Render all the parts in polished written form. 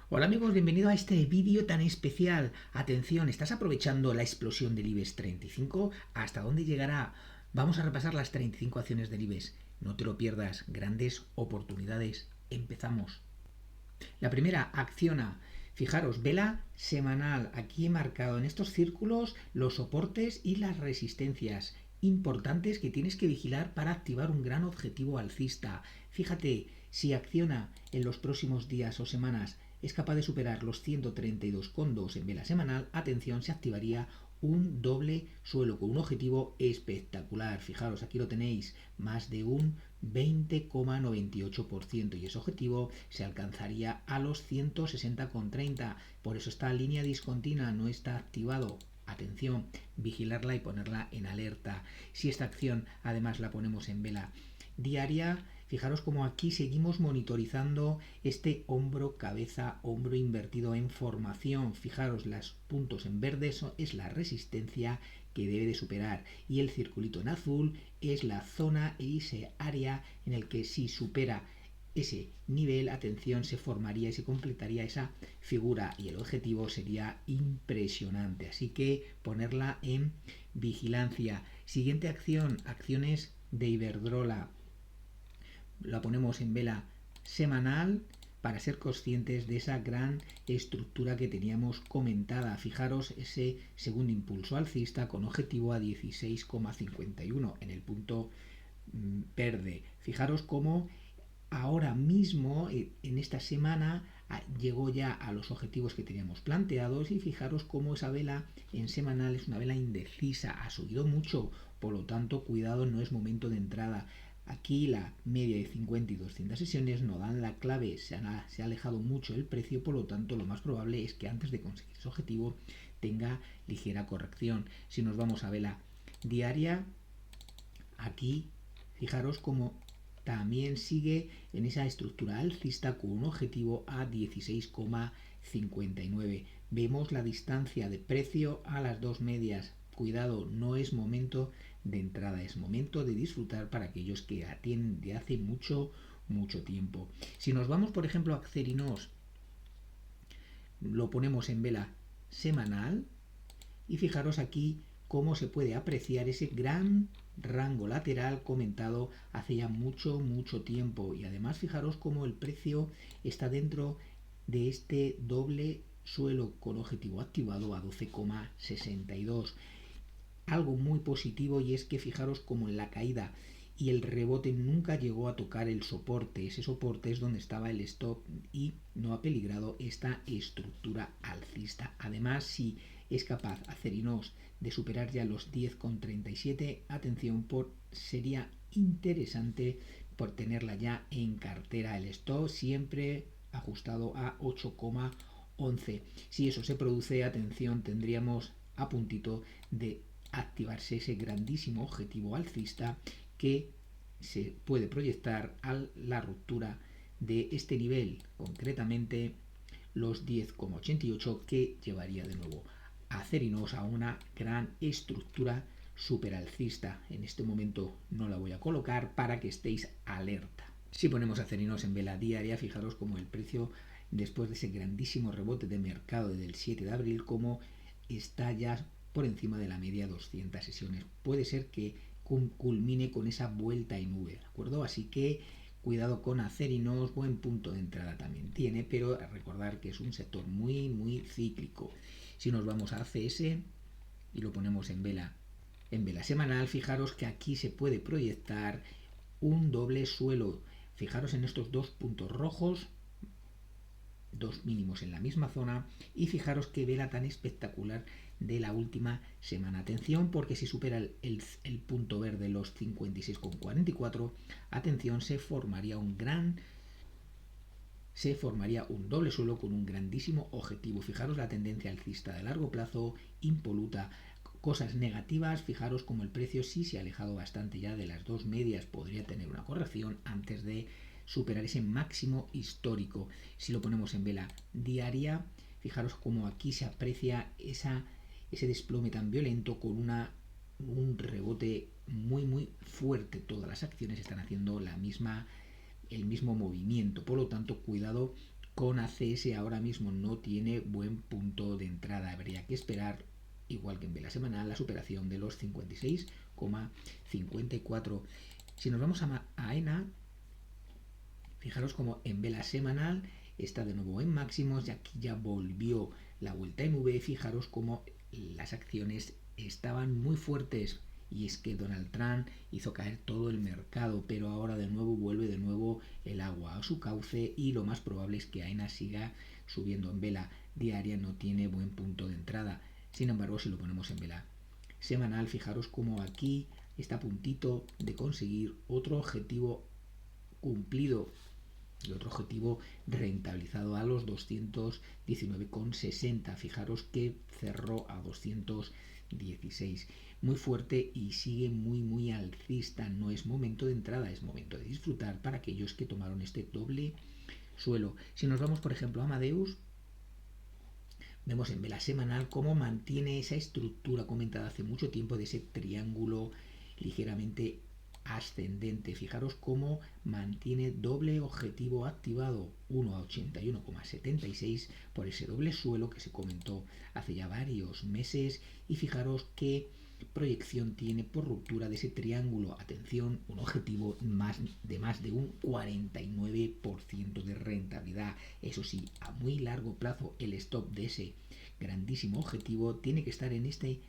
Hola amigos, bienvenido a este vídeo tan especial. Atención, ¿estás aprovechando la explosión del IBEX 35? ¿Hasta dónde llegará? Vamos a repasar las 35 acciones del IBEX. No te lo pierdas, grandes oportunidades. Empezamos. La primera, Acciona. Fijaros, vela semanal. Aquí he marcado en estos círculos los soportes y las resistencias importantes que tienes que vigilar para activar un gran objetivo alcista. Fíjate, si Acciona en los próximos días o semanas es capaz de superar los 132,2 en vela semanal, atención, se activaría un doble suelo con un objetivo espectacular. Fijaros, aquí lo tenéis, más de un 20,98% y ese objetivo se alcanzaría a los 160,30. Por eso esta línea discontinua no está activado. Atención, vigilarla y ponerla en alerta. Si esta acción además la ponemos en vela diaria, fijaros como aquí seguimos monitorizando este hombro, cabeza, hombro invertido en formación. Fijaros, los puntos en verde, eso es la resistencia que debe de superar y el circulito en azul es la zona y ese área en el que si supera ese nivel, atención, se formaría y se completaría esa figura y el objetivo sería impresionante. Así que ponerla en vigilancia. Siguiente acción, acciones de Iberdrola. La ponemos en vela semanal para ser conscientes de esa gran estructura que teníamos comentada. Fijaros ese segundo impulso alcista con objetivo a 16,51 en el punto verde. Fijaros cómo ahora mismo, en esta semana, llegó ya a los objetivos que teníamos planteados y fijaros cómo esa vela en semanal es una vela indecisa, ha subido mucho, por lo tanto, cuidado, no es momento de entrada. Aquí la media de 50 y 200 sesiones no dan la clave, se ha alejado mucho el precio, por lo tanto lo más probable es que antes de conseguir ese objetivo tenga ligera corrección. Si nos vamos a vela diaria, aquí fijaros cómo también sigue en esa estructura alcista con un objetivo a 16,59. Vemos la distancia de precio a las dos medias. Cuidado, no es momento de entrada, es momento de disfrutar para aquellos que tienen de hace mucho, mucho tiempo. Si nos vamos, por ejemplo, a Acerinos, lo ponemos en vela semanal y fijaros aquí cómo se puede apreciar ese gran rango lateral comentado hace ya mucho, mucho tiempo. Y además fijaros cómo el precio está dentro de este doble suelo con objetivo activado a 12,62. Algo muy positivo y es que fijaros como en la caída y el rebote nunca llegó a tocar el soporte. Ese soporte es donde estaba el stop y no ha peligrado esta estructura alcista. Además, si es capaz Acerinos de superar ya los 10,37, atención, sería interesante por tenerla ya en cartera. El stop siempre ajustado a 8,11. Si eso se produce, atención, tendríamos a puntito de activarse ese grandísimo objetivo alcista que se puede proyectar a la ruptura de este nivel, concretamente los 10,88, que llevaría de nuevo a Acerinos a una gran estructura superalcista. En este momento no la voy a colocar para que estéis alerta. Si ponemos Acerinos en vela diaria, fijaros como el precio, después de ese grandísimo rebote de mercado del 7 de abril, como está ya por encima de la media 200 sesiones. Puede ser que culmine con esa vuelta en V, ¿de acuerdo? Así que cuidado con Acerinos, buen punto de entrada también tiene, pero recordar que es un sector muy, muy cíclico. Si nos vamos a ACS y lo ponemos en vela semanal, fijaros que aquí se puede proyectar un doble suelo. Fijaros en estos dos puntos rojos, dos mínimos en la misma zona, y fijaros qué vela tan espectacular de la última semana. Atención, porque si supera el punto verde los 56,44, atención, se formaría un doble suelo con un grandísimo objetivo. Fijaros la tendencia alcista de largo plazo impoluta. Cosas negativas, fijaros como el precio sí se ha alejado bastante ya de las dos medias, podría tener una corrección antes de superar ese máximo histórico. Si lo ponemos en vela diaria, fijaros como aquí se aprecia ese desplome tan violento con un rebote muy, muy fuerte. Todas las acciones están haciendo el mismo movimiento, por lo tanto cuidado con ACS ahora mismo no tiene buen punto de entrada. Habría que esperar, igual que en vela semanal, la superación de los 56,54. Si nos vamos a ENA, fijaros como en vela semanal está de nuevo en máximos y aquí ya volvió la vuelta en V. Fijaros como las acciones estaban muy fuertes y es que Donald Trump hizo caer todo el mercado, pero ahora de nuevo vuelve de nuevo el agua a su cauce y lo más probable es que AENA siga subiendo. En vela diaria no tiene buen punto de entrada. Sin embargo, si lo ponemos en vela semanal, fijaros como aquí está a puntito de conseguir otro objetivo cumplido y otro objetivo rentabilizado a los 219,60. Fijaros que cerró a 216. Muy fuerte y sigue muy alcista. No es momento de entrada, es momento de disfrutar para aquellos que tomaron este doble suelo. Si nos vamos, por ejemplo, a Amadeus, vemos en vela semanal cómo mantiene esa estructura comentada hace mucho tiempo de ese triángulo ligeramente ascendente. Fijaros cómo mantiene doble objetivo activado 1 a 81,76 por ese doble suelo que se comentó hace ya varios meses y fijaros qué proyección tiene por ruptura de ese triángulo. Atención, un objetivo de más de un 49% de rentabilidad. Eso sí, a muy largo plazo el stop de ese grandísimo objetivo tiene que estar en este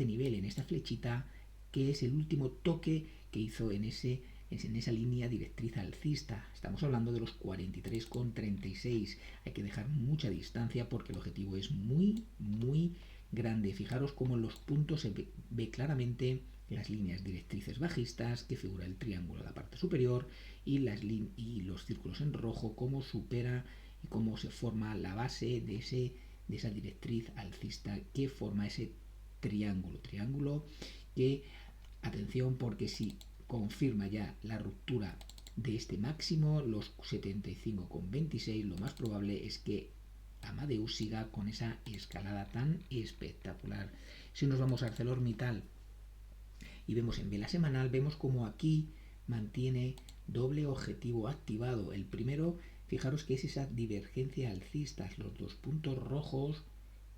nivel, en esta flechita, que es el último toque que hizo en esa línea directriz alcista. Estamos hablando de los 43,36. Hay que dejar mucha distancia porque el objetivo es muy grande. Fijaros cómo en los puntos se ve claramente las líneas directrices bajistas que figura el triángulo en la parte superior y los círculos en rojo, cómo supera y cómo se forma la base de esa directriz alcista que forma ese triángulo que, atención, porque si confirma ya la ruptura de este máximo, los 75,26, lo más probable es que Amadeus siga con esa escalada tan espectacular. Si nos vamos a ArcelorMittal y vemos en vela semanal, vemos como aquí mantiene doble objetivo activado. El primero, fijaros que es esa divergencia alcista, los dos puntos rojos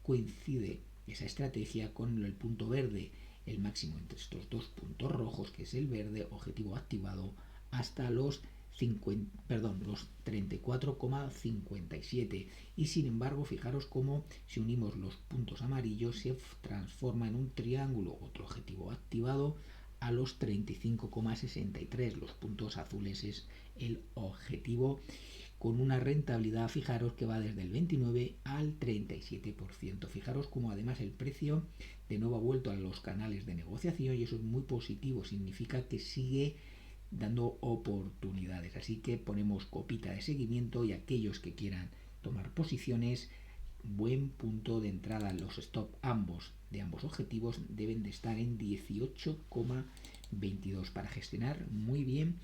coincide esa estrategia con el punto verde, el máximo entre estos dos puntos rojos, que es el verde, objetivo activado hasta los 34,57. Y sin embargo, fijaros cómo si unimos los puntos amarillos se transforma en un triángulo, otro objetivo activado a los 35,63. Los puntos azules es el objetivo con una rentabilidad, fijaros que va desde el 29 al 37%. Fijaros como además el precio de nuevo ha vuelto a los canales de negociación y eso es muy positivo, significa que sigue dando oportunidades. Así que ponemos copita de seguimiento y aquellos que quieran tomar posiciones, buen punto de entrada. Los stop de ambos objetivos deben de estar en 18,22 para gestionar muy bien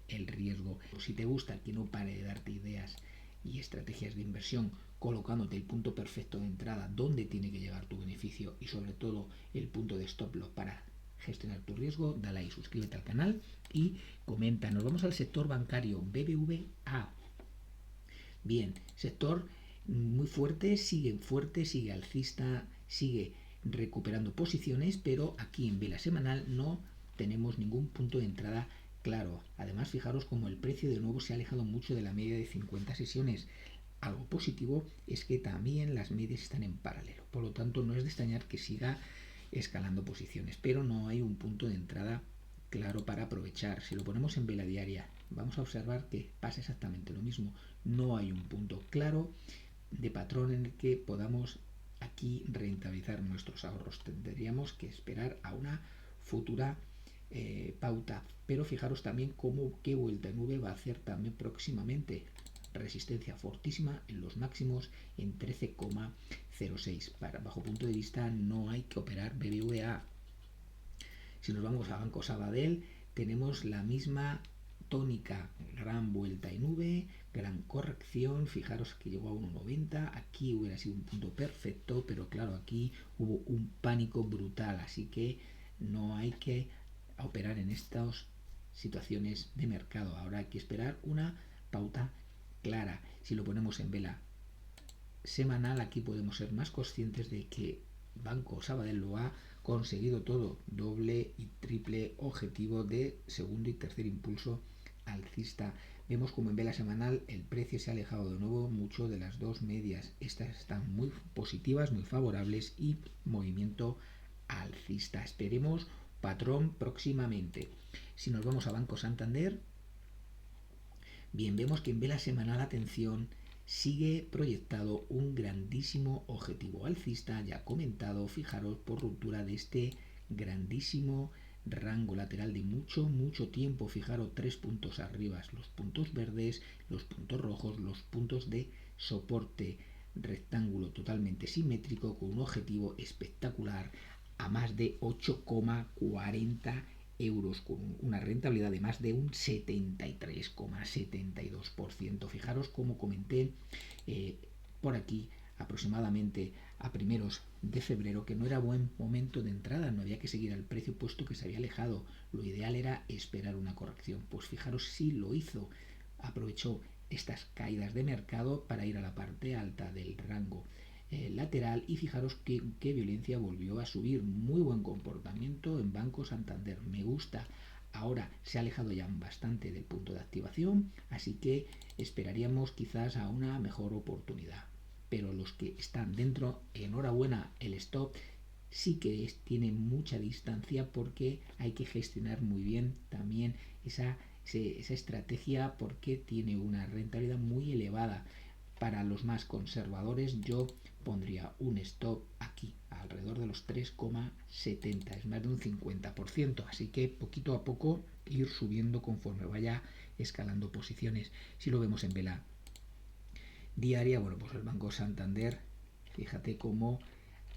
el riesgo. Si te gusta que no pare de darte ideas y estrategias de inversión, colocándote el punto perfecto de entrada, donde tiene que llegar tu beneficio y sobre todo el punto de stop loss para gestionar tu riesgo, dale ahí, suscríbete al canal y comenta. Nos vamos al sector bancario, BBVA. Bien, sector muy fuerte, sigue alcista, sigue recuperando posiciones, pero aquí en vela semanal no tenemos ningún punto de entrada claro. Además, fijaros como el precio de nuevo se ha alejado mucho de la media de 50 sesiones. Algo positivo es que también las medias están en paralelo, por lo tanto no es de extrañar que siga escalando posiciones, pero no hay un punto de entrada claro para aprovechar. Si lo ponemos en vela diaria, vamos a observar que pasa exactamente lo mismo. No hay un punto claro de patrón en el que podamos aquí rentabilizar nuestros ahorros. Tendríamos que esperar a una futura pauta, pero fijaros también cómo qué vuelta en V va a hacer también próximamente. Resistencia fortísima en los máximos en 13,06. Bajo punto de vista no hay que operar BBVA. Si nos vamos a Banco Sabadell, tenemos la misma tónica, gran vuelta en V, gran corrección, fijaros que llegó a 1,90, aquí hubiera sido un punto perfecto, pero claro, aquí hubo un pánico brutal, así que no hay que operar en estas situaciones de mercado. Ahora hay que esperar una pauta clara. Si lo ponemos en vela semanal, aquí podemos ser más conscientes de que Banco Sabadell lo ha conseguido todo, doble y triple objetivo de segundo y tercer impulso alcista. Vemos como en vela semanal el precio se ha alejado de nuevo mucho de las dos medias. Estas están muy positivas, muy favorables y movimiento alcista. Esperemos patrón próximamente. Si nos vamos a Banco Santander, bien, vemos que en vela semanal, atención, sigue proyectado un grandísimo objetivo alcista, ya comentado, fijaros, por ruptura de este grandísimo rango lateral de mucho tiempo. Fijaros, 3 puntos arriba, los puntos verdes, los puntos rojos, los puntos de soporte, rectángulo totalmente simétrico con un objetivo espectacular a más de 8,40 euros, con una rentabilidad de más de un 73,72%. Fijaros como comenté por aquí aproximadamente a primeros de febrero que no era buen momento de entrada, no había que seguir al precio puesto que se había alejado, lo ideal era esperar una corrección. Pues fijaros si lo hizo, aprovechó estas caídas de mercado para ir a la parte alta del rango lateral y fijaros qué violencia volvió a subir. Muy buen comportamiento en Banco Santander, me gusta. Ahora se ha alejado ya bastante del punto de activación, así que esperaríamos quizás a una mejor oportunidad. Pero los que están dentro, enhorabuena, el stop sí que tiene mucha distancia porque hay que gestionar muy bien también esa estrategia porque tiene una rentabilidad muy elevada. Para los más conservadores yo pondría un stop aquí, alrededor de los 3,70, es más de un 50%, así que poquito a poco ir subiendo conforme vaya escalando posiciones. Si lo vemos en vela diaria, bueno, pues el Banco Santander, fíjate cómo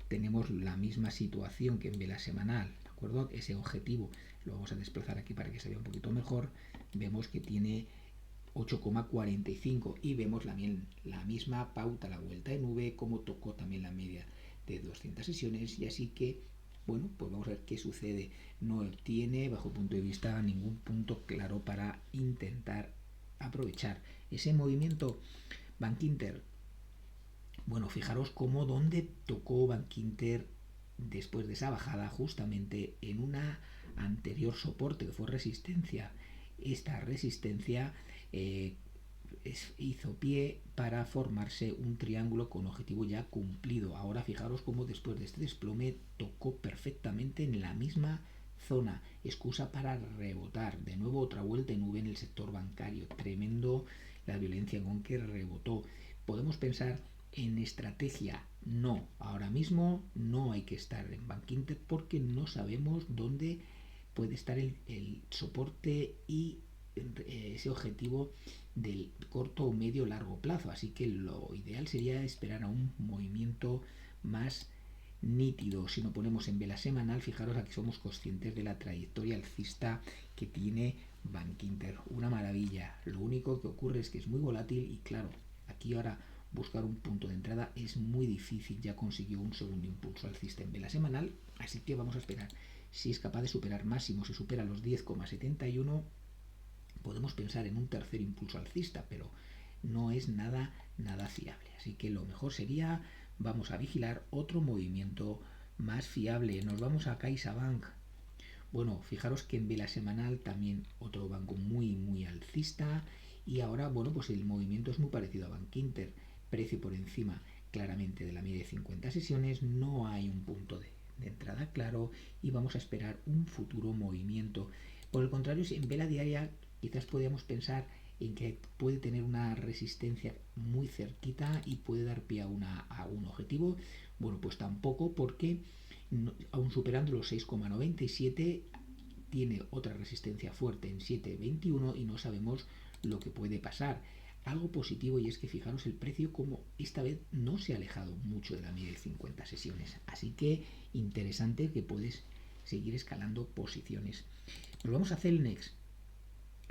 tenemos la misma situación que en vela semanal, ¿de acuerdo? Ese objetivo lo vamos a desplazar aquí para que se vea un poquito mejor. Vemos que tiene 8,45 y vemos la misma pauta, la vuelta en V, como tocó también la media de 200 sesiones, y así que bueno, pues vamos a ver qué sucede. No tiene bajo punto de vista ningún punto claro para intentar aprovechar ese movimiento. Bankinter, bueno, fijaros cómo donde tocó Bankinter después de esa bajada, justamente en una anterior soporte que fue resistencia. Esta resistencia hizo pie para formarse un triángulo con objetivo ya cumplido. Ahora fijaros cómo después de este desplome tocó perfectamente en la misma zona, excusa para rebotar. De nuevo otra vuelta en V en el sector bancario, tremendo la violencia con que rebotó. Podemos pensar en estrategia, no, ahora mismo no hay que estar en Bankinter porque no sabemos dónde puede estar el soporte y ese objetivo del corto o medio largo plazo, así que lo ideal sería esperar a un movimiento más nítido. Si nos ponemos en vela semanal, fijaros, aquí somos conscientes de la trayectoria alcista que tiene Bankinter, una maravilla. Lo único que ocurre es que es muy volátil y claro, aquí ahora buscar un punto de entrada es muy difícil. Ya consiguió un segundo impulso alcista en vela semanal, así que vamos a esperar. Si es capaz de superar máximo, si supera los 10,71, podemos pensar en un tercer impulso alcista, pero no es nada fiable. Así que lo mejor sería, vamos a vigilar otro movimiento más fiable. Nos vamos a CaixaBank. Bueno, fijaros que en vela semanal también otro banco muy alcista, y ahora, bueno, pues el movimiento es muy parecido a Bankinter. Precio por encima claramente de la media de 50 sesiones, no hay un punto de entrada claro y vamos a esperar un futuro movimiento. Por el contrario, si en vela diaria quizás podríamos pensar en que puede tener una resistencia muy cerquita y puede dar pie a un objetivo. Bueno, pues tampoco, porque aún superando los 6,97 tiene otra resistencia fuerte en 7,21 y no sabemos lo que puede pasar. Algo positivo, y es que fijaros el precio como esta vez no se ha alejado mucho de la media de 50 sesiones, así que interesante que puedes seguir escalando posiciones. Nos vamos a Celnex.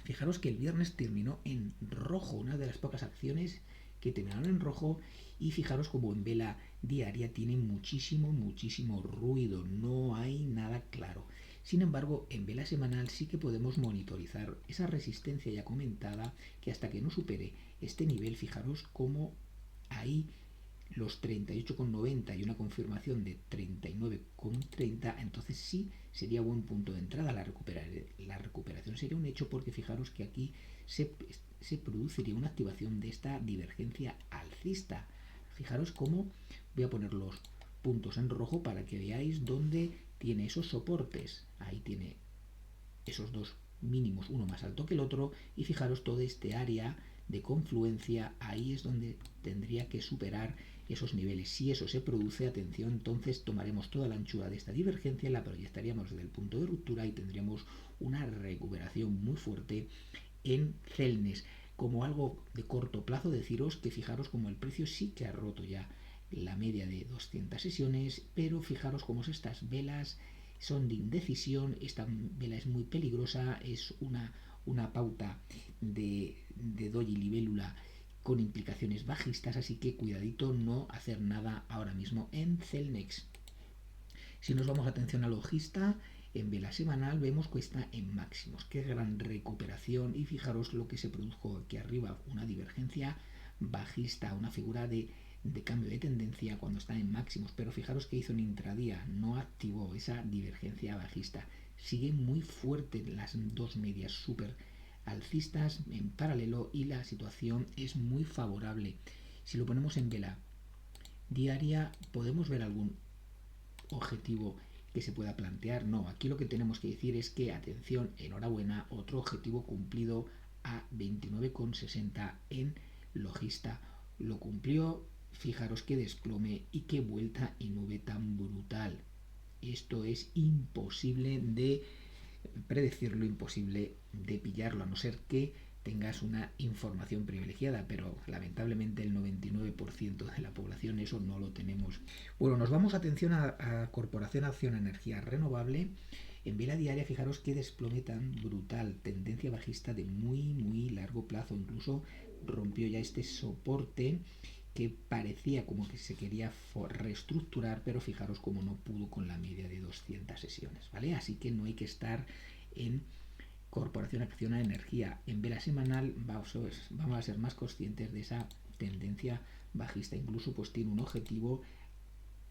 Fijaros que el viernes terminó en rojo, una de las pocas acciones que terminaron en rojo, y fijaros como en vela diaria tiene muchísimo ruido, no hay nada claro. Sin embargo, en vela semanal sí que podemos monitorizar esa resistencia ya comentada, que hasta que no supere este nivel, fijaros cómo ahí los 38,90 y una confirmación de 39,30, entonces sí sería buen punto de entrada. La recuperación sería un hecho, porque fijaros que aquí se produciría una activación de esta divergencia alcista. Fijaros cómo voy a poner los puntos en rojo para que veáis dónde tiene esos soportes. Ahí tiene esos dos mínimos, uno más alto que el otro, y fijaros todo este área de confluencia, ahí es donde tendría que superar esos niveles. Si eso se produce, atención, entonces tomaremos toda la anchura de esta divergencia, la proyectaríamos desde el punto de ruptura y tendríamos una recuperación muy fuerte en Celnes. Como algo de corto plazo, deciros que fijaros como el precio sí que ha roto ya la media de 200 sesiones, pero fijaros cómo estas velas son de indecisión. Esta vela es muy peligrosa, es una pauta de doji libélula con implicaciones bajistas, así que cuidadito no hacer nada ahora mismo en Celnex. Si nos vamos atención a logista, en vela semanal vemos que está en máximos. Qué gran recuperación, y fijaros lo que se produjo aquí arriba, una divergencia bajista, una figura de cambio de tendencia cuando está en máximos, pero fijaros que hizo en intradía, no activó esa divergencia bajista. Sigue muy fuerte las dos medias súper alcistas en paralelo y la situación es muy favorable. Si lo ponemos en vela diaria, podemos ver algún objetivo que se pueda plantear. No, aquí lo que tenemos que decir es que, atención, enhorabuena, otro objetivo cumplido a 29,60 en logista. Lo cumplió, fijaros qué desplome y qué vuelta y nube tan brutal. Esto es imposible de predecirlo, imposible de pillarlo, a no ser que tengas una información privilegiada, pero lamentablemente el 99% de la población eso no lo tenemos. Bueno, nos vamos atención a Corporación Acción Energía Renovable. En vela diaria, fijaros qué desplome tan brutal, tendencia bajista de muy largo plazo, incluso rompió ya este soporte que parecía como que se quería reestructurar, pero fijaros como no pudo con la media de 200 sesiones, ¿vale? Así que no hay que estar en Corporación Acción a Energía. En vela semanal vamos a ser más conscientes de esa tendencia bajista, incluso pues tiene un objetivo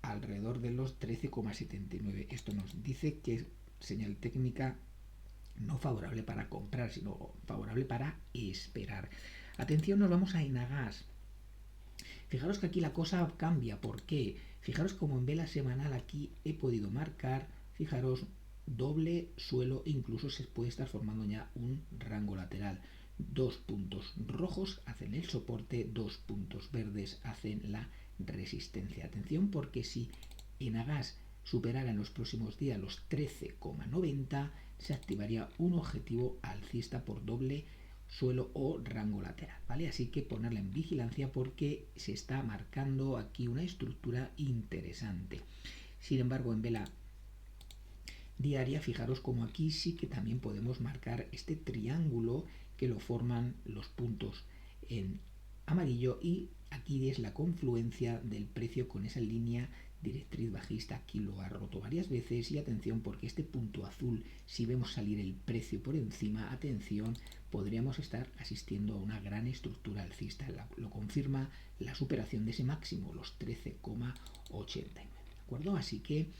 alrededor de los 13,79. Esto nos dice que es señal técnica no favorable para comprar, sino favorable para esperar. Atención, nos vamos a Enagas. Fijaros que aquí la cosa cambia. ¿Por qué? Fijaros como en vela semanal aquí he podido marcar, fijaros, doble suelo, incluso se puede estar formando ya un rango lateral. Dos puntos rojos hacen el soporte, dos puntos verdes hacen la resistencia. Atención, porque si Enagas superara en los próximos días los 13,90, se activaría un objetivo alcista por doble suelo o rango lateral, ¿vale? Así que ponerla en vigilancia porque se está marcando aquí una estructura interesante. Sin embargo, en vela diaria, fijaros como aquí sí que también podemos marcar este triángulo que lo forman los puntos en amarillo, y aquí es la confluencia del precio con esa línea directriz bajista. Aquí lo ha roto varias veces, y atención porque este punto azul, si vemos salir el precio por encima, atención, podríamos estar asistiendo a una gran estructura alcista. Lo confirma la superación de ese máximo, los 13,89, ¿de acuerdo? Así que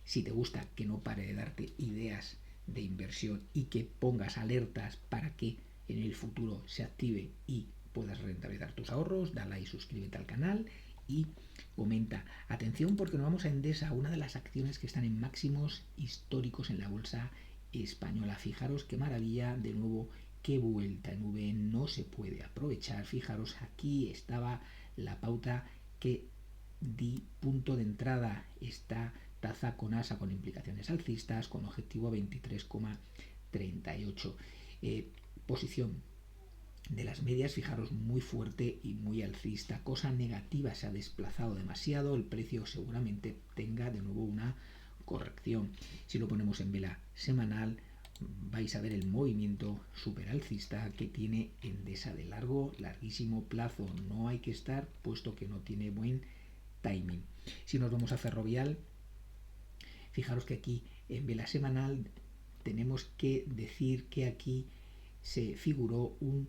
si te gusta que no pare de darte ideas de inversión y que pongas alertas para que en el futuro se active y puedas rentabilizar tus ahorros, dale y suscríbete al canal y comenta. Atención porque nos vamos a Endesa, una de las acciones que están en máximos históricos en la bolsa española. Fijaros qué maravilla, de nuevo, qué vuelta en V, no se puede aprovechar. Fijaros, aquí estaba la pauta que di punto de entrada, esta taza con asa con implicaciones alcistas, con objetivo a 23,38. Posición de las medias, fijaros, muy fuerte y muy alcista. Cosa negativa, se ha desplazado demasiado, el precio seguramente tenga de nuevo una corrección. Si lo ponemos en vela semanal, vais a ver el movimiento super alcista que tiene Endesa de larguísimo plazo. No hay que estar, puesto que no tiene buen timing. Si nos vamos a Ferrovial, fijaros que aquí en vela semanal tenemos que decir que aquí se figuró un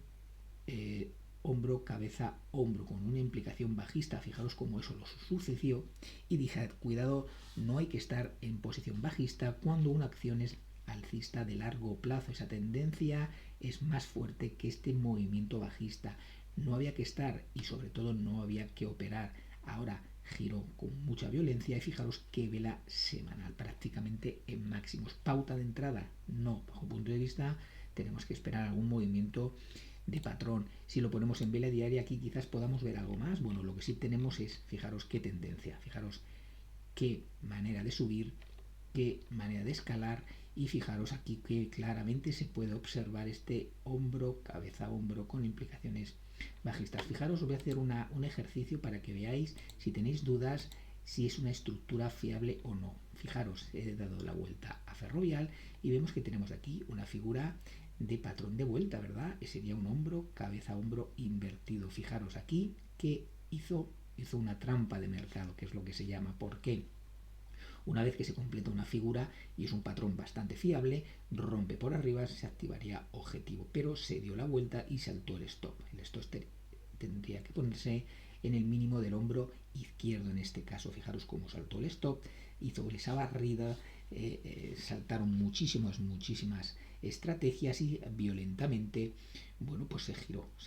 hombro, cabeza, hombro, con una implicación bajista. Fijaros cómo eso lo sucedió. Y dije, cuidado, no hay que estar en posición bajista cuando una acción es alcista de largo plazo. Esa tendencia es más fuerte que este movimiento bajista. No había que estar y sobre todo no había que operar. Ahora giró con mucha violencia y fijaros qué vela semanal, prácticamente en máximos. Pauta de entrada, no, bajo punto de vista tenemos que esperar algún movimiento de patrón. Si lo ponemos en vela diaria, aquí quizás podamos ver algo más. Bueno, lo que sí tenemos es, fijaros qué tendencia, fijaros qué manera de subir, qué manera de escalar, y fijaros aquí que claramente se puede observar este hombro, cabeza, hombro con implicaciones bajistas. Fijaros, os voy a hacer un ejercicio para que veáis, si tenéis dudas, si es una estructura fiable o no. Fijaros, he dado la vuelta a Ferrovial y vemos que tenemos aquí una figura de patrón de vuelta, ¿verdad? Sería un hombro, cabeza, hombro invertido. Fijaros aquí que hizo una trampa de mercado, que es lo que se llama. ¿Por qué? Una vez que se completa una figura y es un patrón bastante fiable, rompe por arriba, se activaría objetivo, pero se dio la vuelta y saltó el stop. El stop tendría que ponerse en el mínimo del hombro izquierdo en este caso. Fijaros cómo saltó el stop, hizo esa barrida, saltaron muchísimas estrategias y violentamente, bueno, pues se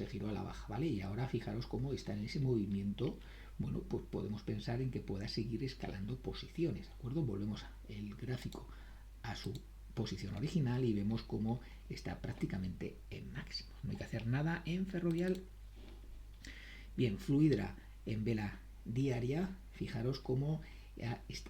giró a la baja, ¿vale? Y ahora fijaros cómo está en ese movimiento. Bueno, pues podemos pensar en que pueda seguir escalando posiciones, ¿de acuerdo? Volvemos el gráfico a su posición original y vemos cómo está prácticamente en máximo. No hay que hacer nada en Ferrovial. Bien, Fluidra en vela diaria, fijaros cómo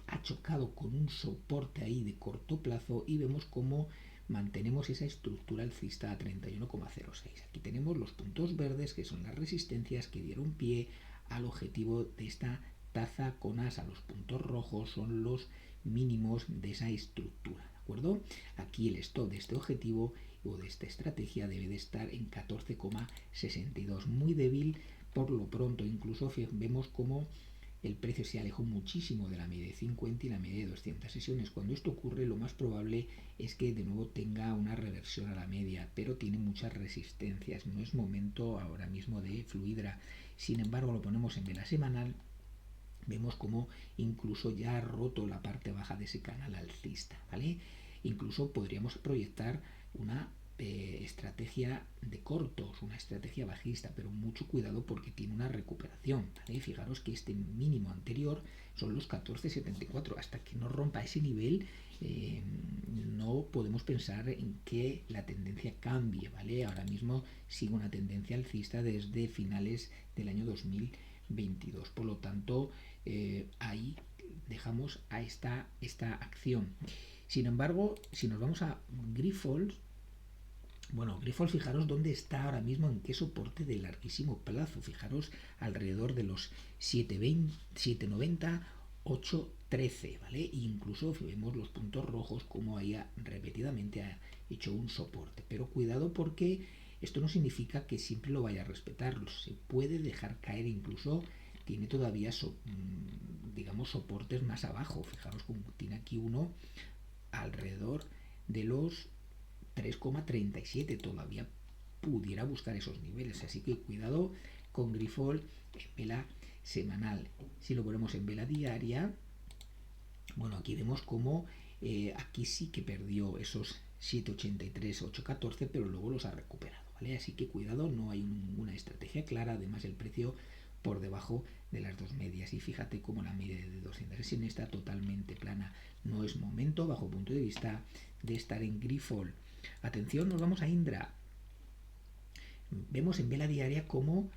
ha chocado con un soporte ahí de corto plazo y vemos cómo mantenemos esa estructura alcista a 31,06. Aquí tenemos los puntos verdes, que son las resistencias que dieron pie al objetivo de esta taza con asa. Los puntos rojos son los mínimos de esa estructura, ¿de acuerdo? Aquí el stop de este objetivo o de esta estrategia debe de estar en 14,62, muy débil. Por lo pronto, incluso vemos como el precio se alejó muchísimo de la media de 50 y la media de 200 sesiones. Cuando esto ocurre, lo más probable es que de nuevo tenga una reversión a la media, pero tiene muchas resistencias. No es momento ahora mismo de Fluidra. Sin embargo, lo ponemos en vela semanal. Vemos como incluso ya ha roto la parte baja de ese canal alcista, ¿vale? Incluso podríamos proyectar una estrategia de cortos, una estrategia bajista, pero mucho cuidado porque tiene una recuperación, ¿vale? Fijaros que este mínimo anterior son los 14,74. Hasta que no rompa ese nivel, no podemos pensar en que la tendencia cambie, ¿vale? Ahora mismo sigue una tendencia alcista desde finales del año 2022. Por lo tanto, ahí dejamos a esta acción. Sin embargo, si nos vamos a Grifols, bueno, Grifols, fijaros dónde está ahora mismo, en qué soporte de larguísimo plazo. Fijaros alrededor de los 7,20, 7,90, 8,13, ¿vale? E incluso vemos los puntos rojos como ahí repetidamente ha hecho un soporte. Pero cuidado porque esto no significa que siempre lo vaya a respetar. Se puede dejar caer, incluso tiene todavía digamos soportes más abajo. Fijaros como tiene aquí uno alrededor de los 3,37, todavía pudiera buscar esos niveles, así que cuidado con Grifol en vela semanal. Si lo ponemos en vela diaria, bueno, aquí vemos como aquí sí que perdió esos 7,83, 8,14, pero luego los ha recuperado, ¿vale? Así que cuidado, no hay ninguna estrategia clara. Además, el precio por debajo de las dos medias, y fíjate cómo la media de 200 sesiones está totalmente plana. No es momento, bajo punto de vista, de estar en Grifol. Atención, nos vamos a Indra. Vemos en vela diaria cómo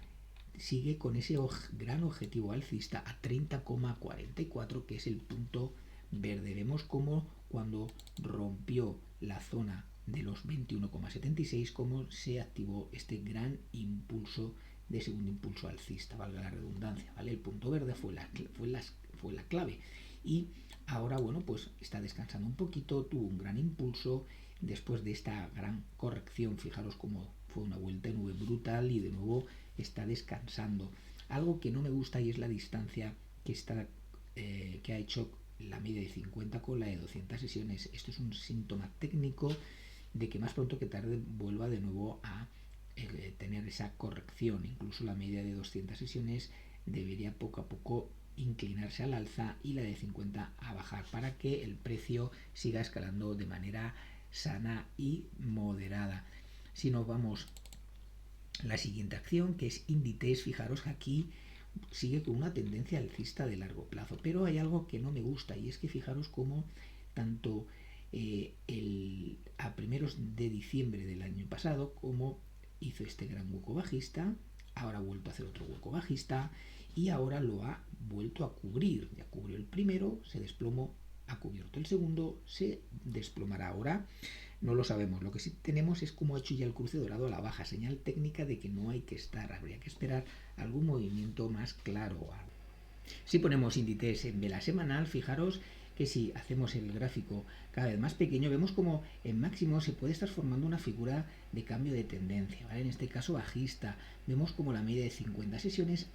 sigue con ese gran objetivo alcista a 30,44, que es el punto verde. Vemos cómo cuando rompió la zona de los 21,76, cómo se activó este gran impulso de segundo impulso alcista, valga la redundancia, ¿vale? El punto verde fue la clave. Y ahora, bueno, pues está descansando un poquito, tuvo un gran impulso después de esta gran corrección. Fijaros cómo fue una vuelta en V brutal y de nuevo está descansando. Algo que no me gusta y es la distancia que ha hecho la media de 50 con la de 200 sesiones. Esto es un síntoma técnico de que más pronto que tarde vuelva de nuevo a tener esa corrección. Incluso la media de 200 sesiones debería poco a poco inclinarse al alza y la de 50 a bajar para que el precio siga escalando de manera sana y moderada. Si nos vamos a la siguiente acción, que es Inditex, fijaros que aquí sigue con una tendencia alcista de largo plazo, pero hay algo que no me gusta y es que fijaros cómo tanto a primeros de diciembre del año pasado como hizo este gran hueco bajista, ahora ha vuelto a hacer otro hueco bajista y ahora lo ha vuelto a cubrir. Ya cubrió el primero, se desplomó, ha cubierto el segundo, se desplomará ahora. No lo sabemos. Lo que sí tenemos es cómo ha hecho ya el cruce dorado a la baja, señal técnica de que no hay que estar. Habría que esperar algún movimiento más claro. Si ponemos Inditex en vela semanal, fijaros que si hacemos el gráfico cada vez más pequeño, vemos como en máximo se puede estar formando una figura de cambio de tendencia, ¿vale? En este caso bajista. Vemos como la media de 50 sesiones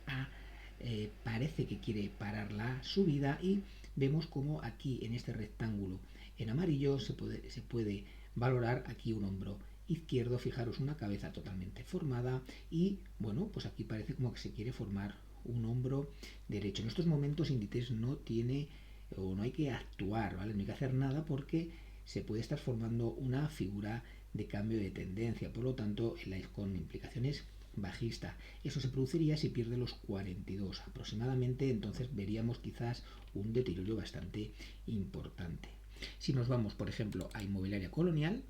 parece que quiere parar la subida y vemos como aquí en este rectángulo en amarillo se puede valorar aquí un hombro izquierdo, fijaros una cabeza totalmente formada y bueno, pues aquí parece como que se quiere formar un hombro derecho. En estos momentos Inditex no tiene o no hay que actuar, ¿vale? No hay que hacer nada porque se puede estar formando una figura de cambio de tendencia, por lo tanto con implicaciones bajista. Eso se produciría si pierde los 42 aproximadamente, entonces veríamos quizás un deterioro bastante importante. Si nos vamos, por ejemplo, a Inmobiliaria Colonial,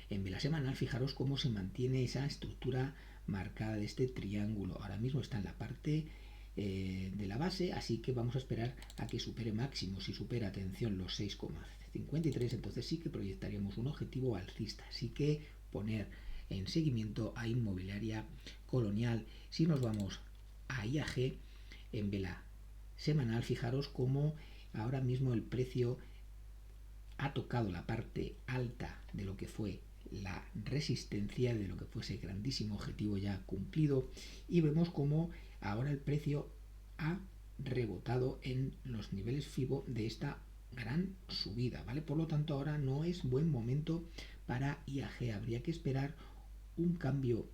en vela semanal, fijaros cómo se mantiene esa estructura marcada de este triángulo. Ahora mismo está en la parte de la base, así que vamos a esperar a que supere máximo. Si supera, atención, los 6,53, entonces sí que proyectaríamos un objetivo alcista. Así que poner en seguimiento a Inmobiliaria Colonial. Si nos vamos a IAG, en vela semanal, fijaros cómo ahora mismo el precio ha tocado la parte alta de lo que fue la resistencia, de lo que fue ese grandísimo objetivo ya cumplido, y vemos como ahora el precio ha rebotado en los niveles FIBO de esta gran subida, ¿vale? Por lo tanto, ahora no es buen momento para IAG, habría que esperar un cambio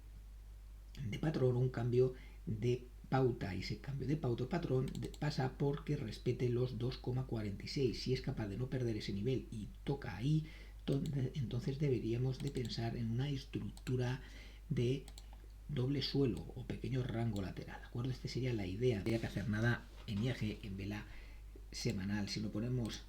de patrón, un cambio de pauta, y ese cambio de pauta o patrón pasa porque respete los 2,46. Si es capaz de no perder ese nivel y toca ahí, entonces deberíamos de pensar en una estructura de doble suelo o pequeño rango lateral, ¿de acuerdo? Esta sería la idea. No habría que hacer nada en IAG en vela semanal. Si no ponemos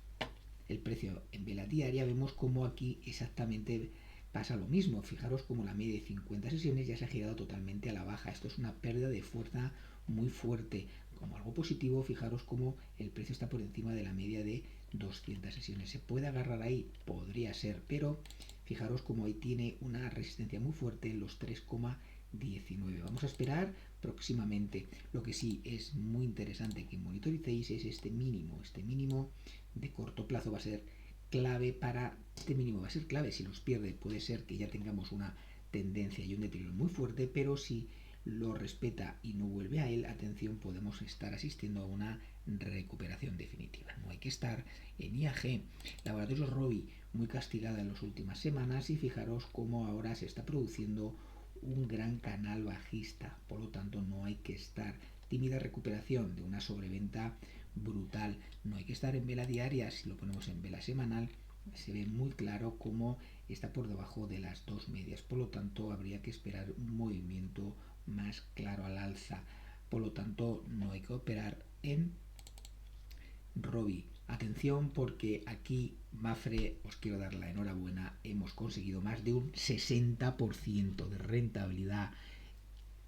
el precio en vela diaria, vemos como aquí exactamente pasa lo mismo. Fijaros como la media de 50 sesiones ya se ha girado totalmente a la baja. Esto es una pérdida de fuerza muy fuerte. Como algo positivo, fijaros como el precio está por encima de la media de 200 sesiones. ¿Se puede agarrar ahí? Podría ser, pero fijaros como ahí tiene una resistencia muy fuerte en los 3,19. Vamos a esperar próximamente. Lo que sí es muy interesante que monitoricéis es este mínimo. Este mínimo de corto plazo va a ser clave para este mínimo, va a ser clave. Si los pierde puede ser que ya tengamos una tendencia y un deterioro muy fuerte, pero si lo respeta y no vuelve a él, atención, podemos estar asistiendo a una recuperación definitiva. No hay que estar en IAG. Laboratorios Robi muy castigada en las últimas semanas y fijaros cómo ahora se está produciendo un gran canal bajista, por lo tanto no hay que estar. Tímida recuperación de una sobreventa brutal. No hay que estar en vela diaria. Si lo ponemos en vela semanal se ve muy claro cómo está por debajo de las dos medias, por lo tanto habría que esperar un movimiento más claro al alza. Por lo tanto no hay que operar en Robi. Atención porque aquí Mapfre, os quiero dar la enhorabuena, hemos conseguido más de un 60% de rentabilidad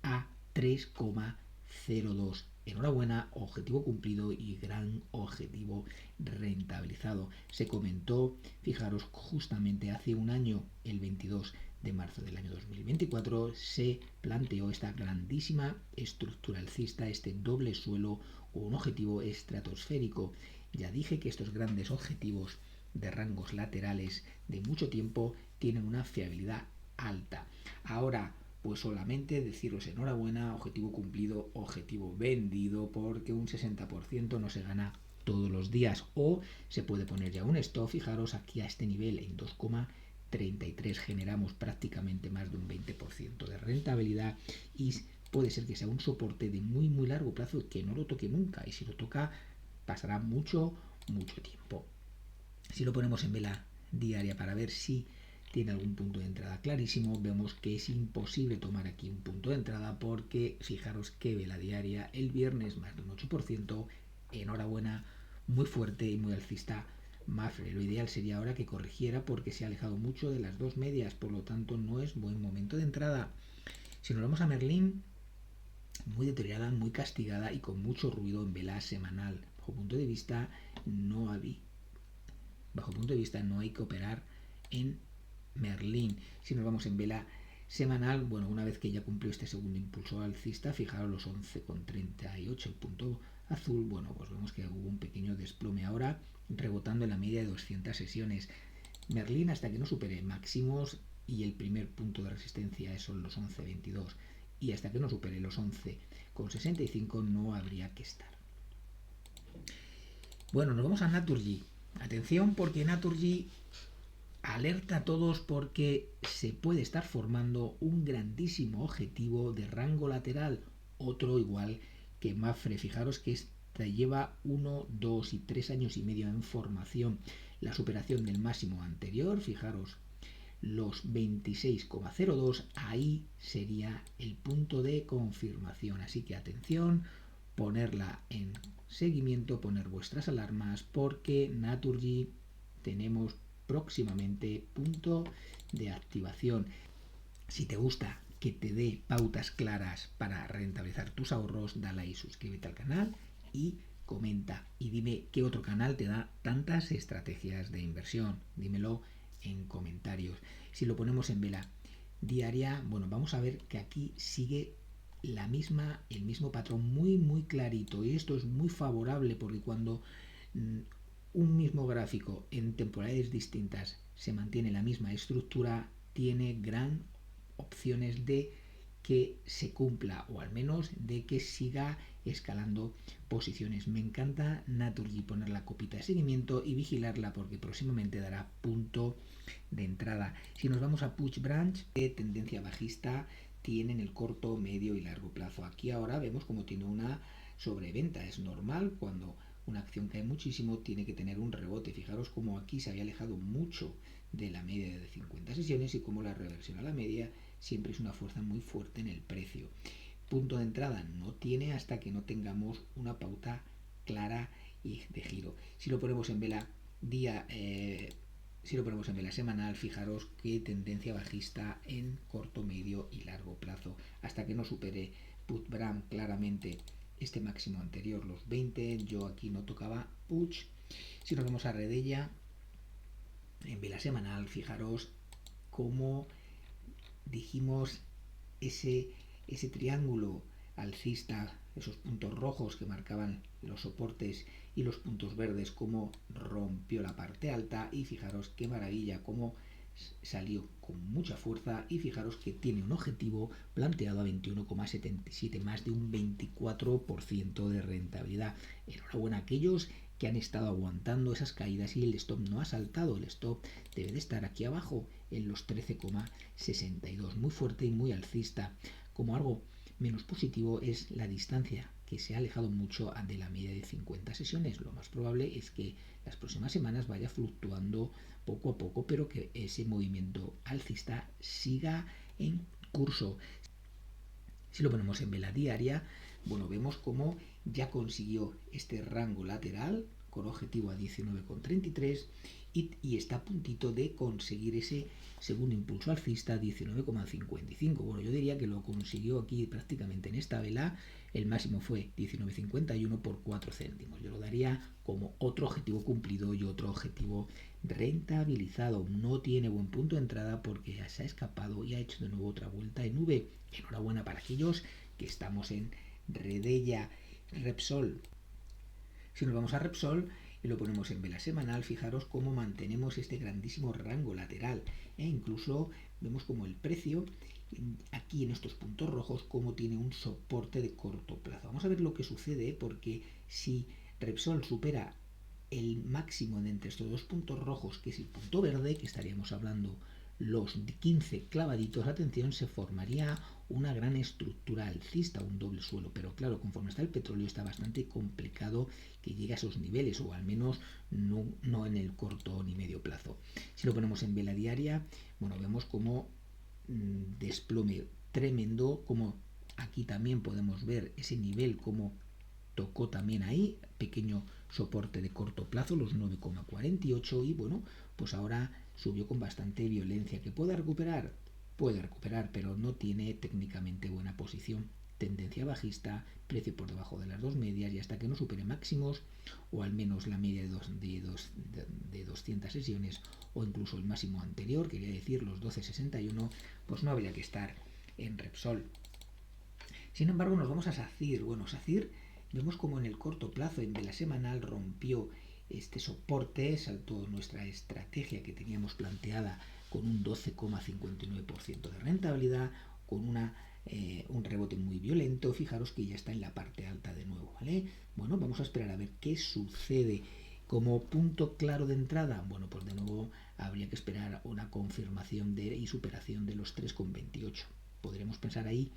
a 3,02. Enhorabuena, objetivo cumplido y gran objetivo rentabilizado. Se comentó, fijaros, justamente hace un año, el 22 de marzo del año 2024, se planteó esta grandísima estructura alcista, este doble suelo o un objetivo estratosférico. Ya dije que estos grandes objetivos de rangos laterales de mucho tiempo tienen una fiabilidad alta. Ahora, pues solamente deciros enhorabuena, objetivo cumplido, objetivo vendido, porque un 60% no se gana todos los días, o se puede poner ya un stop. Fijaros aquí a este nivel en 2,33 generamos prácticamente más de un 20% de rentabilidad y puede ser que sea un soporte de muy muy largo plazo que no lo toque nunca, y si lo toca pasará mucho tiempo. Si lo ponemos en vela diaria para ver si tiene algún punto de entrada clarísimo, vemos que es imposible tomar aquí un punto de entrada porque fijaros que vela diaria el viernes más de un 8%, enhorabuena, muy fuerte y muy alcista Mafre. Lo ideal sería ahora que corrigiera porque se ha alejado mucho de las dos medias, por lo tanto no es buen momento de entrada. Si nos vamos a Merlin, muy deteriorada, muy castigada y con mucho ruido en vela semanal. Bajo punto de vista no hay que operar en Merlin. Si nos vamos en vela semanal, bueno, una vez que ya cumplió este segundo impulso alcista, fijaros los 11,38, el punto azul, bueno, pues vemos que hubo un pequeño desplome ahora, rebotando en la media de 200 sesiones. Merlin, hasta que no supere máximos y el primer punto de resistencia son los 11,22, y hasta que no supere los 11,65 no habría que estar. Bueno, nos vamos a Naturgy. Atención, porque Naturgy alerta a todos porque se puede estar formando un grandísimo objetivo de rango lateral, otro igual que Mafre. Fijaros que esta lleva 1, 2 y 3 años y medio en formación. La superación del máximo anterior, fijaros, los 26,02, ahí sería el punto de confirmación. Así que atención, ponerla en seguimiento, poner vuestras alarmas, porque Naturgy tenemos próximamente punto de activación. Si te gusta que te dé pautas claras para rentabilizar tus ahorros, dale ahí, suscríbete al canal y comenta. Y dime qué otro canal te da tantas estrategias de inversión. Dímelo en comentarios. Si lo ponemos en vela diaria, bueno, vamos a ver que aquí sigue el mismo patrón muy clarito, y esto es muy favorable porque cuando un mismo gráfico en temporalidades distintas se mantiene la misma estructura, tiene gran opciones de que se cumpla, o al menos de que siga escalando posiciones. Me encanta Naturgy, poner la copita de seguimiento y vigilarla porque próximamente dará punto de entrada. Si nos vamos a Push Branch, tendencia bajista tiene en el corto, medio y largo plazo. Aquí ahora vemos como tiene una sobreventa. Es normal, cuando una acción cae muchísimo tiene que tener un rebote. Fijaros como aquí se había alejado mucho de la media de 50 sesiones y como la reversión a la media siempre es una fuerza muy fuerte en el precio. Punto de entrada no tiene hasta que no tengamos una pauta clara y de giro. Si lo ponemos en vela semanal, fijaros qué tendencia bajista en corto, medio y largo plazo, hasta que no supere Put Bram claramente este máximo anterior, los 20. Yo aquí no tocaba Puch. Si nos vamos a Redella en vela semanal, fijaros cómo dijimos ese triángulo alcista, esos puntos rojos que marcaban los soportes y los puntos verdes, cómo rompió la parte alta, y fijaros qué maravilla, cómo salió con mucha fuerza, y fijaros que tiene un objetivo planteado a 21,77, más de un 24% de rentabilidad. Enhorabuena a aquellos que han estado aguantando esas caídas y el stop no ha saltado. El stop debe de estar aquí abajo en los 13,62, muy fuerte y muy alcista. Como algo menos positivo es la distancia, que se ha alejado mucho de la media de 50 sesiones. Lo más probable es que las próximas semanas vaya fluctuando poco a poco, pero que ese movimiento alcista siga en curso. Si lo ponemos en vela diaria, bueno, vemos cómo ya consiguió este rango lateral con objetivo a 19,33 y está a puntito de conseguir ese segundo impulso alcista a 19,55. Bueno, yo diría que lo consiguió aquí prácticamente en esta vela. El máximo fue 19,51 por 4 céntimos. Yo lo daría como otro objetivo cumplido y otro objetivo rentabilizado. No tiene buen punto de entrada porque ya se ha escapado y ha hecho de nuevo otra vuelta en V. Enhorabuena para aquellos que estamos en Redella. Repsol. Si nos vamos a Repsol y lo ponemos en vela semanal, fijaros cómo mantenemos este grandísimo rango lateral, e incluso vemos como el precio aquí en estos puntos rojos como tiene un soporte de corto plazo. Vamos a ver lo que sucede, porque si Repsol supera el máximo de entre estos dos puntos rojos, que es el punto verde, que estaríamos hablando los 15 clavaditos, atención, se formaría una gran estructura alcista, un doble suelo, pero claro, conforme está el petróleo está bastante complicado que llegue a esos niveles, o al menos no en el corto ni medio plazo. Si lo ponemos en vela diaria, bueno, vemos como desplome tremendo, como aquí también podemos ver ese nivel como tocó también ahí, pequeño soporte de corto plazo, los 9,48, y bueno, pues ahora subió con bastante violencia. ¿Que puede recuperar? Puede recuperar, pero no tiene técnicamente buena posición. Tendencia bajista, precio por debajo de las dos medias, y hasta que no supere máximos, o al menos la media de 200 sesiones, o incluso el máximo anterior, quería decir los 12,61, pues no habría que estar en Repsol. Sin embargo, nos vamos a SACIR. Bueno, SACIR vemos como en el corto plazo, en vela semanal, rompió este soporte, saltó nuestra estrategia que teníamos planteada con un 12,59% de rentabilidad, con un rebote muy violento. Fijaros que ya está en la parte alta de nuevo, ¿vale? Bueno, vamos a esperar a ver qué sucede. Como punto claro de entrada, bueno, pues de nuevo habría que esperar una confirmación y superación de los 3,28. Podremos pensar ahí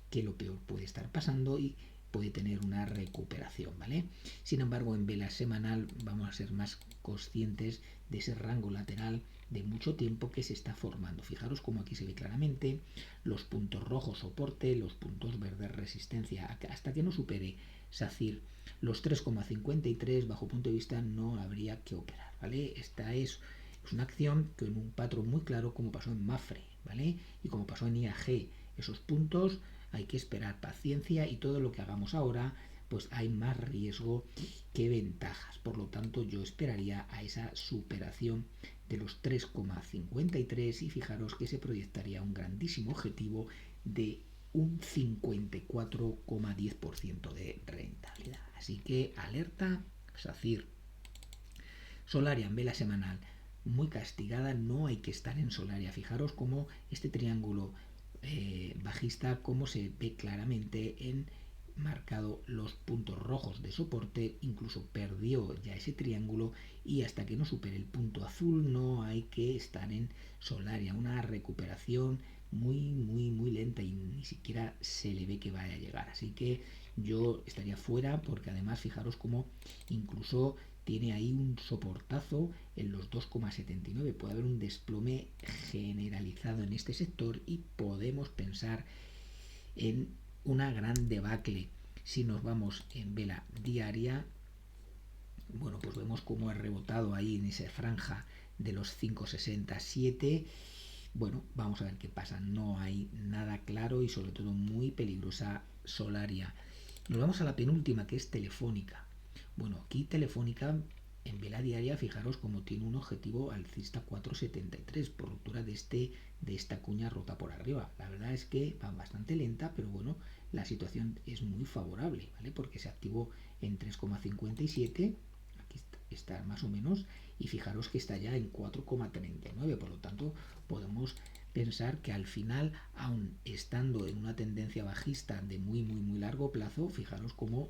que lo peor puede estar pasando y puede tener una recuperación, ¿vale? Sin embargo, en vela semanal vamos a ser más conscientes de ese rango lateral de mucho tiempo que se está formando. Fijaros como aquí se ve claramente los puntos rojos soporte, los puntos verdes resistencia, hasta que no supere SACIR los 3,53 bajo punto de vista no habría que operar, ¿vale? Esta es una acción con un patrón muy claro como pasó en Mafre, ¿vale? Y como pasó en IAG, esos puntos hay que esperar paciencia y todo lo que hagamos ahora pues hay más riesgo que ventajas. Por lo tanto, yo esperaría a esa superación de los 3,53 y fijaros que se proyectaría un grandísimo objetivo de un 54,10% de rentabilidad. Así que alerta, SACIR. Solaria en vela semanal, muy castigada, no hay que estar en Solaria. Fijaros cómo este triángulo bajista, como se ve claramente en marcado los puntos rojos de soporte, incluso perdió ya ese triángulo y hasta que no supere el punto azul no hay que estar en Solaria. Una recuperación muy lenta y ni siquiera se le ve que vaya a llegar. Así que yo estaría fuera porque además fijaros cómo incluso tiene ahí un soportazo en los 2,79. Puede haber un desplome generalizado en este sector y podemos pensar en una gran debacle. Si nos vamos en vela diaria, bueno, pues vemos cómo ha rebotado ahí en esa franja de los 5,67. Bueno, vamos a ver qué pasa. No hay nada claro y sobre todo muy peligrosa Solaria. Nos vamos a la penúltima, que es Telefónica. Bueno, aquí Telefónica en vela diaria, fijaros como tiene un objetivo alcista 4,73 por ruptura de esta cuña rota por arriba. La verdad es que va bastante lenta, pero bueno, la situación es muy favorable, ¿vale? Porque se activó en 3,57, aquí está más o menos, y fijaros que está ya en 4,39, por lo tanto podemos pensar que al final, aun estando en una tendencia bajista de muy largo plazo, fijaros cómo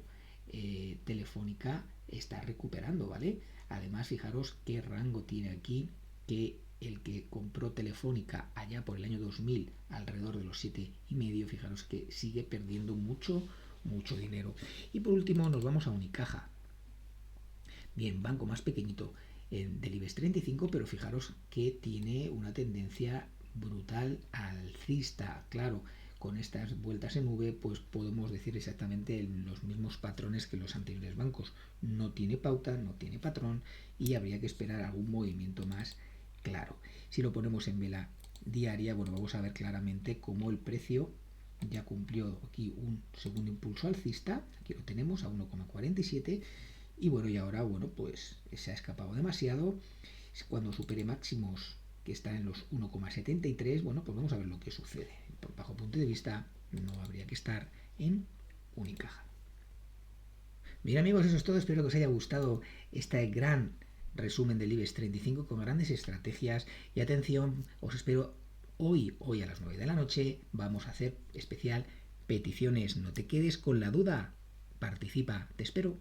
Telefónica está recuperando, ¿vale? Además, fijaros qué rango tiene aquí, que el que compró Telefónica allá por el año 2000 alrededor de los 7,5, fijaros que sigue perdiendo mucho dinero. Y por último nos vamos a Unicaja. Bien, banco más pequeñito del IBEX 35, pero fijaros que tiene una tendencia brutal alcista. Claro, con estas vueltas en V, pues podemos decir exactamente los mismos patrones que los anteriores bancos. No tiene pauta, no tiene patrón y habría que esperar algún movimiento más claro. Si lo ponemos en vela diaria, bueno, vamos a ver claramente cómo el precio ya cumplió aquí un segundo impulso alcista. Aquí lo tenemos a 1,47 y bueno, y ahora, bueno, pues se ha escapado demasiado. Cuando supere máximos que están en los 1,73, bueno, pues vamos a ver lo que sucede. Bajo punto de vista, no habría que estar en Unicaja. Bien amigos, eso es todo. Espero que os haya gustado este gran resumen del IBEX 35 con grandes estrategias. Y atención, os espero hoy a las 9 de la noche. Vamos a hacer especial peticiones. No te quedes con la duda. Participa. Te espero.